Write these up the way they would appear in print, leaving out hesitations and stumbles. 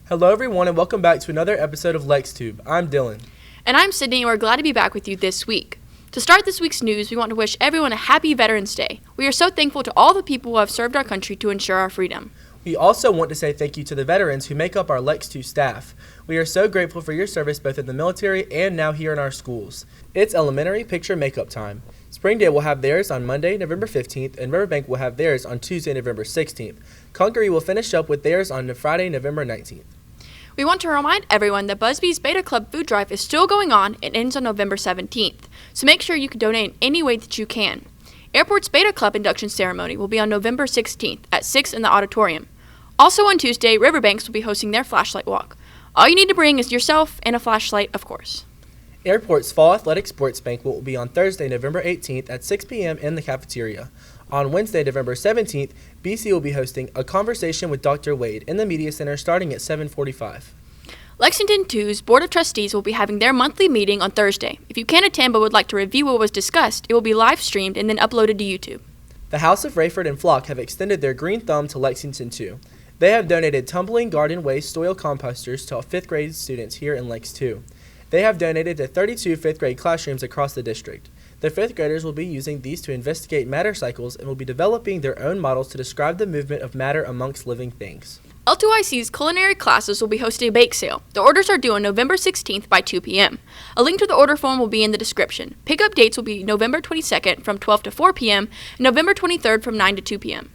Hello everyone and welcome back to another episode of Lex2be. I'm Dylan. And I'm Sydney and we're glad to be back with you this week. To start this week's news, we want to wish everyone a happy Veterans Day. We are so thankful to all the people who have served our country to ensure our freedom. We also want to say thank you to the veterans who make up our Lex2 staff. We are so grateful for your service both in the military and now here in our schools. It's elementary picture makeup time. Springdale will have theirs on Monday, November 15th, and Riverbank will have theirs on Tuesday, November 16th. Congaree will finish up with theirs on Friday, November 19th. We want to remind everyone that Busby's Beta Club food drive is still going on and ends on November 17th, so make sure you can donate in any way that you can. Airport's Beta Club induction ceremony will be on November 16th at 6 in the auditorium. Also on Tuesday, Riverbanks will be hosting their flashlight walk. All you need to bring is yourself and a flashlight, of course. Airport's Fall Athletic Sports Banquet will be on Thursday, November 18th at 6 p.m. in the cafeteria. On Wednesday, November 17th, BC will be hosting a conversation with Dr. Wade in the Media Center starting at 7:45. Lexington 2's Board of Trustees will be having their monthly meeting on Thursday. If you can't attend but would like to review what was discussed, it will be live streamed and then uploaded to YouTube. The House of Rayford and Flock have extended their green thumb to Lexington 2. They have donated tumbling garden waste soil composters to 5th grade students here in Lex 2. They have donated to 32 5th grade classrooms across the district. The 5th graders will be using these to investigate matter cycles and will be developing their own models to describe the movement of matter amongst living things. L2IC's culinary classes will be hosting a bake sale. The orders are due on November 16th by 2 p.m. A link to the order form will be in the description. Pickup dates will be November 22nd from 12 to 4 p.m. and November 23rd from 9 to 2 p.m.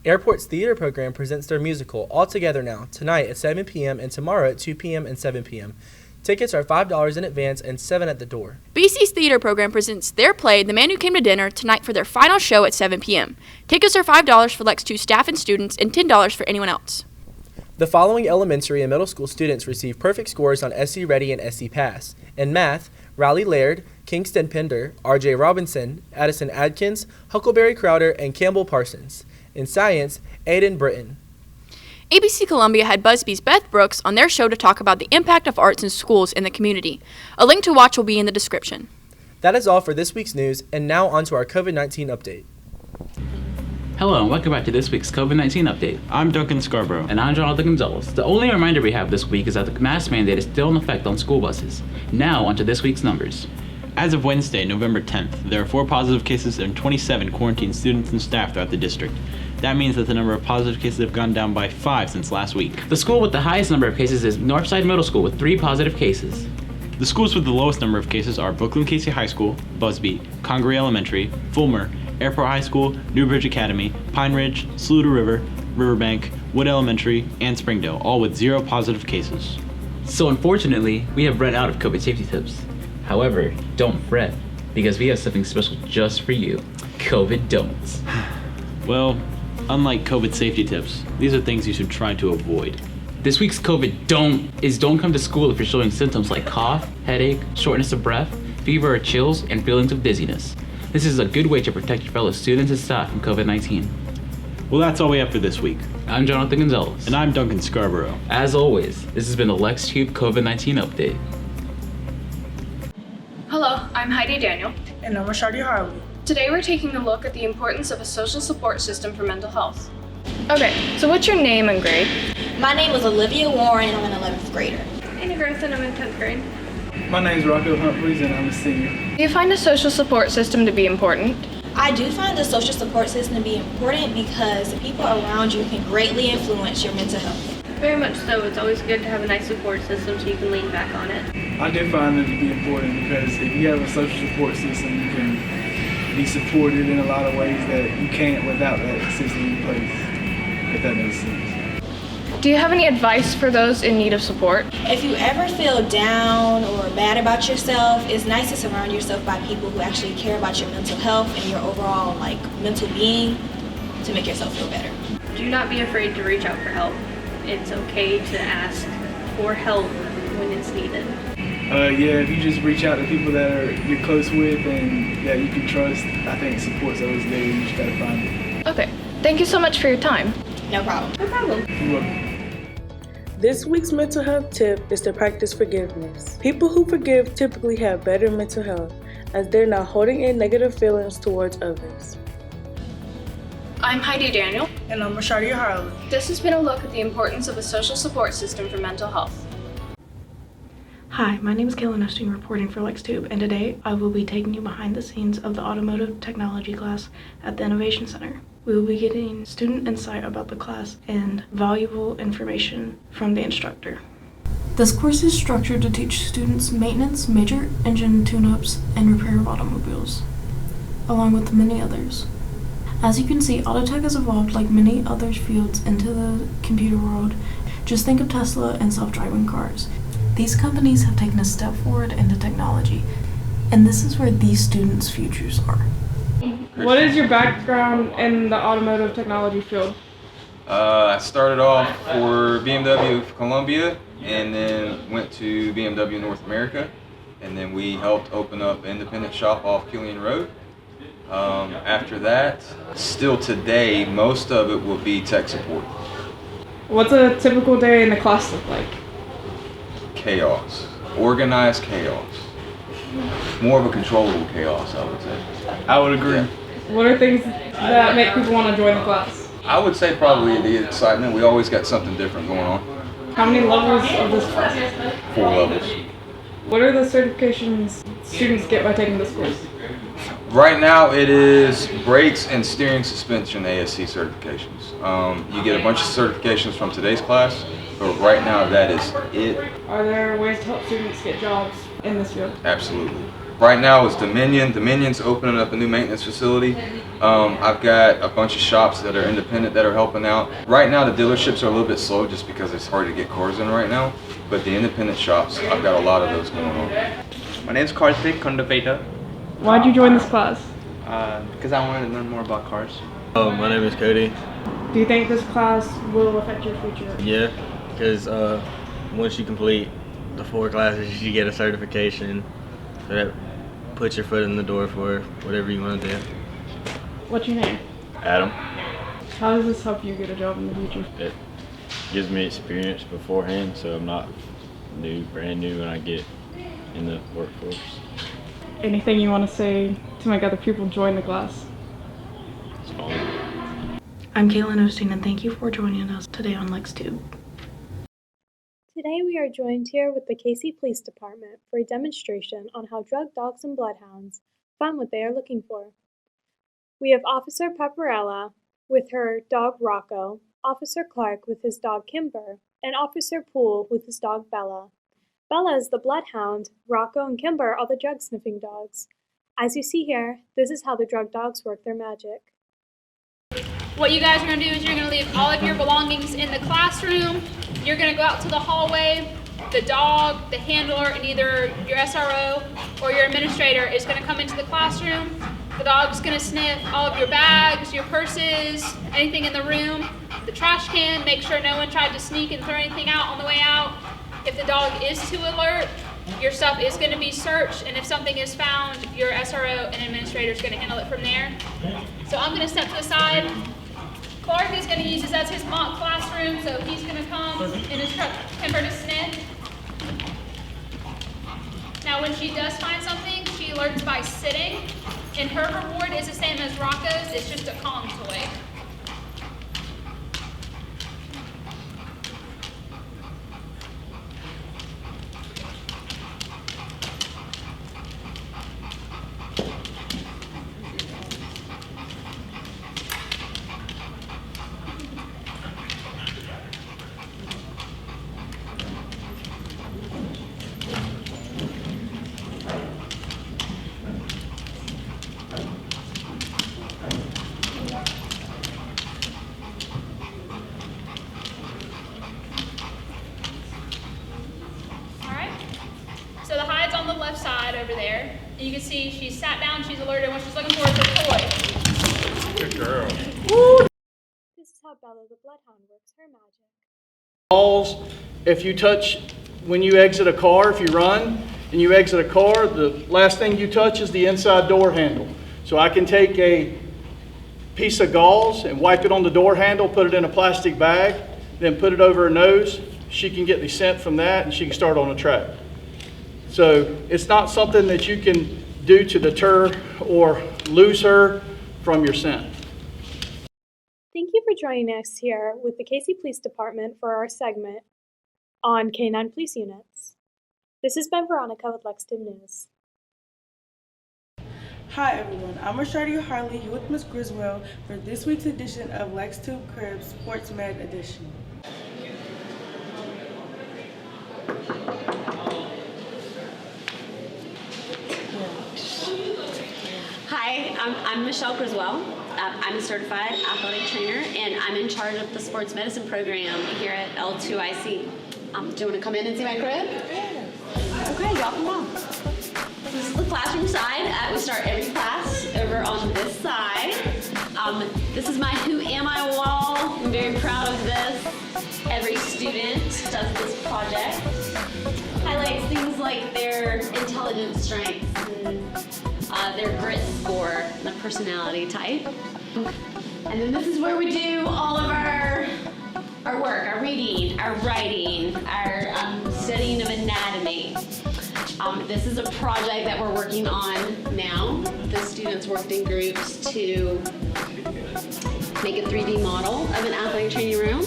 Airport's theater program presents their musical All Together Now, tonight at 7 p.m. and tomorrow at 2 p.m. and 7 p.m. Tickets are $5 in advance and $7 at the door. BC's theater program presents their play, The Man Who Came to Dinner, tonight for their final show at 7 p.m. Tickets are $5 for Lex 2 staff and students and $10 for anyone else. The following elementary and middle school students received perfect scores on SC Ready and SC Pass. In math, Riley Laird, Kingston Pender, RJ Robinson, Addison Adkins, Huckleberry Crowder, and Campbell Parsons. In science, Aiden Britton. ABC Columbia had Busby's Beth Brooks on their show to talk about the impact of arts in schools in the community. A link to watch will be in the description. That is all for this week's news, and now on to our COVID-19 update. Hello and welcome back to this week's COVID-19 update. I'm Duncan Scarborough. And I'm Jonathan Gonzalez. The only reminder we have this week is that the mask mandate is still in effect on school buses. Now on to this week's numbers. As of Wednesday, November 10th, there are 4 positive cases and 27 quarantined students and staff throughout the district. That means that the number of positive cases have gone down by 5 since last week. The school with the highest number of cases is Northside Middle School with 3 positive cases. The schools with the lowest number of cases are Brooklyn Casey High School, Busby, Congaree Elementary, Fulmer, Airport High School, Newbridge Academy, Pine Ridge, Saluda River, Riverbank, Wood Elementary, and Springdale, all with 0 positive cases. So unfortunately, we have run out of COVID safety tips. However, don't fret, because we have something special just for you. COVID Donuts. Well, unlike COVID safety tips, these are things you should try to avoid. This week's COVID don't come to school if you're showing symptoms like cough, headache, shortness of breath, fever or chills, and feelings of dizziness. This is a good way to protect your fellow students and staff from COVID-19. Well, that's all we have for this week. I'm Jonathan Gonzalez. And I'm Duncan Scarborough. As always, this has been the Lex2be COVID-19 update. Hello, I'm Heidi Daniel. And I'm Rashadi Harley. Today we're taking a look at the importance of a social support system for mental health. Okay, so what's your name and grade? My name is Olivia Warren and I'm an 11th grader. And Growth and I'm in 10th grade. My name is Rocco Humphreys and I'm a senior. Do you find a social support system to be important? I do find the social support system to be important because the people around you can greatly influence your mental health. Very much so. It's always good to have a nice support system so you can lean back on it. I do find it to be important because if you have a social support system, you can be supported in a lot of ways that you can't without that system in place, if that makes sense. Do you have any advice for those in need of support? If you ever feel down or bad about yourself, it's nice to surround yourself by people who actually care about your mental health and your overall mental being to make yourself feel better. Do not be afraid to reach out for help. It's okay to ask for help when it's needed. If you just reach out to people that you're close with and that you can trust, I think support's always there. You just gotta find it. Okay, thank you so much for your time. No problem. No problem. You're welcome. This week's mental health tip is to practice forgiveness. People who forgive typically have better mental health as they're not holding in negative feelings towards others. I'm Heidi Daniel. And I'm Rashardia Harley. This has been a look at the importance of a social support system for mental health. Hi, my name is Kayla Nesting, reporting for Lex2be, and today I will be taking you behind the scenes of the Automotive Technology class at the Innovation Center. We will be getting student insight about the class and valuable information from the instructor. This course is structured to teach students maintenance, major engine tune-ups, and repair of automobiles, along with many others. As you can see, Autotech has evolved like many other fields into the computer world. Just think of Tesla and self-driving cars. These companies have taken a step forward into technology, and this is where these students' futures are. What is your background in the automotive technology field? I started off for BMW of Colombia and then went to BMW North America, and then we helped open up an independent shop off Killian Road. After that, still today, most of it will be tech support. What's a typical day in the class look like? Chaos. Organized chaos. More of a controllable chaos, I would say. I would agree. Yeah. What are things that make people want to join the class? I would say probably the excitement. We always got something different going on. How many levels of this class? 4 levels. What are the certifications students get by taking this course? Right now it is brakes and steering suspension ASC certifications. You get a bunch of certifications from today's class, but right now that is it. Are there ways to help students get jobs in this field? Absolutely. Right now is Dominion. Dominion's opening up a new maintenance facility. I've got a bunch of shops that are independent that are helping out. Right now the dealerships are a little bit slow just because it's hard to get cars in right now, but the independent shops, I've got a lot of those going on. My name is Karthik Kondaveta. Why'd you join this class? Because I wanted to learn more about cars. My name is Cody. Do you think this class will affect your future? Yeah, because once you complete the 4 classes, you get a certification. So that puts your foot in the door for whatever you want to do. What's your name? Adam. How does this help you get a job in the future? It gives me experience beforehand, so I'm not brand new when I get in the workforce. Anything you want to say to make other people join the class? It's fun. I'm Kaylin Osteen, and thank you for joining us today on Lex2be. Today we are joined here with the Casey Police Department for a demonstration on how drug dogs and bloodhounds find what they are looking for. We have Officer Pepperella with her dog Rocco, Officer Clark with his dog Kimber, and Officer Poole with his dog Bella. Bella is the bloodhound, Rocco and Kimber are the drug-sniffing dogs. As you see here, this is how the drug dogs work their magic. What you guys are going to do is you're going to leave all of your belongings in the classroom. You're going to go out to the hallway. The dog, the handler, and either your SRO or your administrator is going to come into the classroom. The dog's going to sniff all of your bags, your purses, anything in the room, the trash can, make sure no one tried to sneak and throw anything out on the way out. If the dog is too alert, your stuff is going to be searched, and if something is found, your SRO and administrator is going to handle it from there. So I'm going to step to the side. Clark is going to use this as his mock classroom, so he's going to come and instruct Kimber to sniff. Now when she does find something, she alerts by sitting, and her reward is the same as Rocco's, it's just a Kong toy. So the hide's on the left side over there. And you can see she's sat down, she's alerted, what she's looking for is a toy. Good girl. This is how Bella the Bloodhound works her magic. Balls, if you touch, when you exit a car, if you run and you exit a car, the last thing you touch is the inside door handle. So I can take a piece of gauze and wipe it on the door handle, put it in a plastic bag, then put it over her nose. She can get the scent from that and she can start on a track. So it's not something that you can do to deter or lose her from your scent. Thank you for joining us here with the Casey Police Department for our segment on K-9 Police Units. This has been Veronica with Lex2be News. Hi everyone, I'm Rashadi Harley here with Ms. Griswell for this week's edition of Lex2be Crib Sports Med Edition. Hi, I'm Michelle Griswell. I'm a certified athletic trainer and I'm in charge of the sports medicine program here at L2IC. Do you want to come in and see my crib? Okay, y'all come on. This is the classroom side. We start every class over on this side. This is my Who Am I wall. I'm very proud of this. Every student does this project. Highlights things like their intelligence strengths and their grit score, the personality type. And then this is where we do all of our work, our reading, our writing, our studying of anatomy. This is a project that we're working on now. The students worked in groups to make a 3D model of an athletic training room.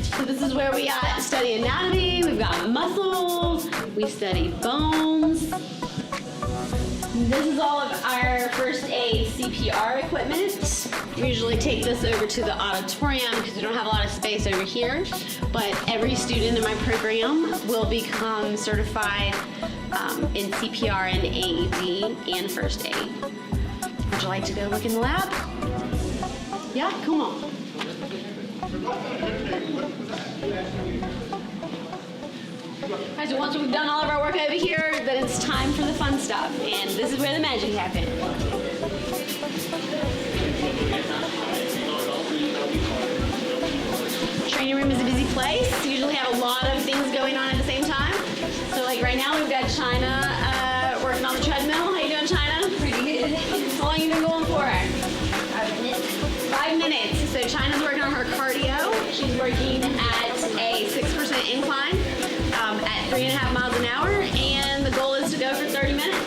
So this is where we study anatomy, we've got muscles, we study bones. This is all of our first aid CPR equipment. We usually take this over to the auditorium because we don't have a lot of space over here. But every student in my program will become certified in CPR and AED and first aid. Would you like to go look in the lab? Yeah, come on. Alright, so once we've done all of our work over here, then it's time for the fun stuff. And this is where the magic happens. Training room is a busy place. You usually have a lot of things going on at the same time. So like right now we've got China working on the treadmill. How you doing, China? Pretty good. How long you been going for? 5 minutes. 5 minutes. So China's working on her cardio. She's working at a 6% incline at 3.5 miles an hour, and the goal is to go for 30 minutes.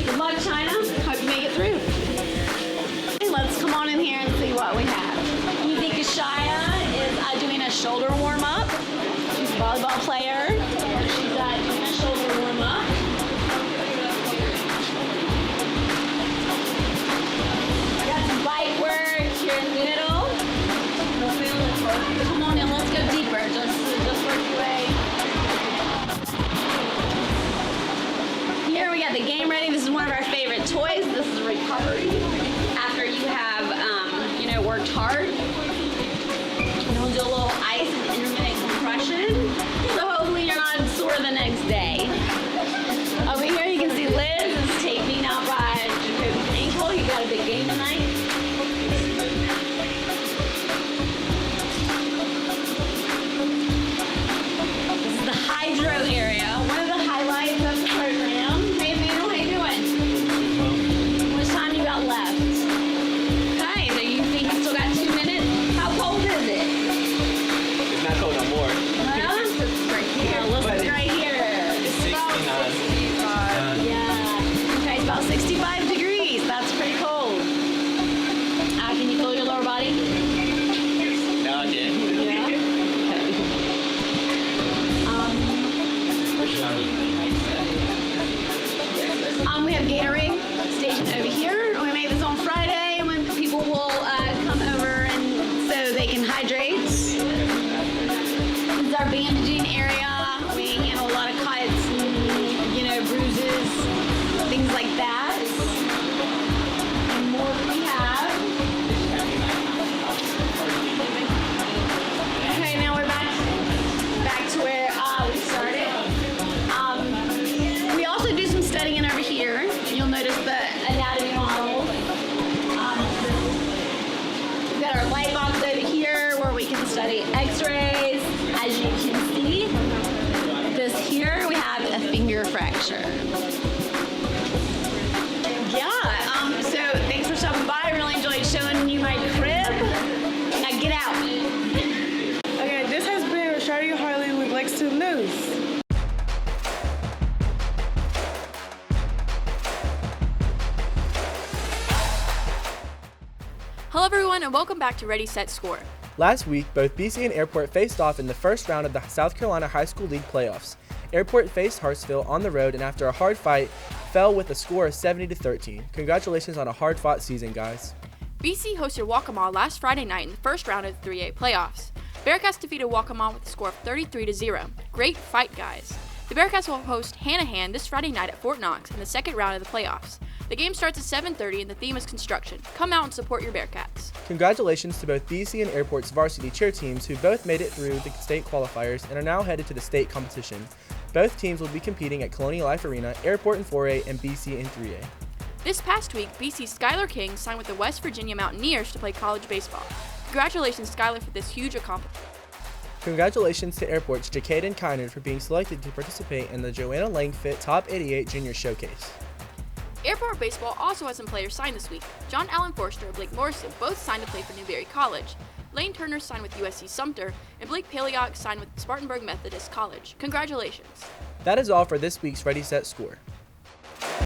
Good luck, China. Hope you make it through. Okay, let's come on in here and see what we have. You think Ashaya is doing a shoulder warm-up. She's a volleyball player. She's doing a shoulder warm-up. I got some bike work here in the middle. Come on in, let's go deeper. Just work your way. Here we got the game ready. This is one of our favorite toys. This is recovery. After you have, worked hard. And we'll do a little ice and intermittent compression. So hopefully you're not sore the next day. Over here you can see Liz is taping out by Jacoby's ankle. You got a big game tonight. This is the hydro area. One of the highlights of the program. Hey, Emmanuel, how you doing? How much time you got left? Okay, so you think you still got 2 minutes? How cold is it? It's not cold no more. Well, it's right here. Listen, right here. It's 69. Yeah. Okay, it's about 65 degrees. That's pretty cold. Can you feel your lower body? No, I can't. Yeah. Okay. We have Gatorade stationed over here. We made this on Friday when people will come over and so they can hydrate. This is our bandaging area. We handle a lot of cuts and, bruises, things like that. And more we have. Okay, now we're back to where we started. We also do some studying over here. You'll notice the anatomy model. We've got our light box over here where we can study x-rays. As you can see, this here we have a finger fracture. Yeah, so thanks for stopping by. I really enjoyed showing you my crib. Now get out. Okay, this has been Rashadi Harley with Lex2be News. Hello everyone, everyone, and welcome back to Ready, Set, Score. Last week, both BC and Airport faced off in the first round of the South Carolina High School League playoffs. Airport faced Hartsville on the road and after a hard fight, fell with a score of 70-13. Congratulations on a hard-fought season, guys. BC hosted Waccamaw last Friday night in the first round of the 3A playoffs. Bearcats defeated Waccamaw with a score of 33-0. Great fight, guys. The Bearcats will host Hanahan this Friday night at Fort Knox in the second round of the playoffs. The game starts at 7:30 and the theme is construction. Come out and support your Bearcats. Congratulations to both BC and Airport's varsity cheer teams who both made it through the state qualifiers and are now headed to the state competition. Both teams will be competing at Colonial Life Arena, Airport in 4A, and BC in 3A. This past week, BC's Skylar King signed with the West Virginia Mountaineers to play college baseball. Congratulations, Skylar, for this huge accomplishment. Congratulations to Airport's Jacaden Kynard for being selected to participate in the Joanna Langfit Top 88 Junior Showcase. Airport Baseball also has some players signed this week. John Allen Forster and Blake Morrison both signed to play for Newberry College. Lane Turner signed with USC Sumter, and Blake Paleoc signed with Spartanburg Methodist College. Congratulations. That is all for this week's Ready, Set, Score.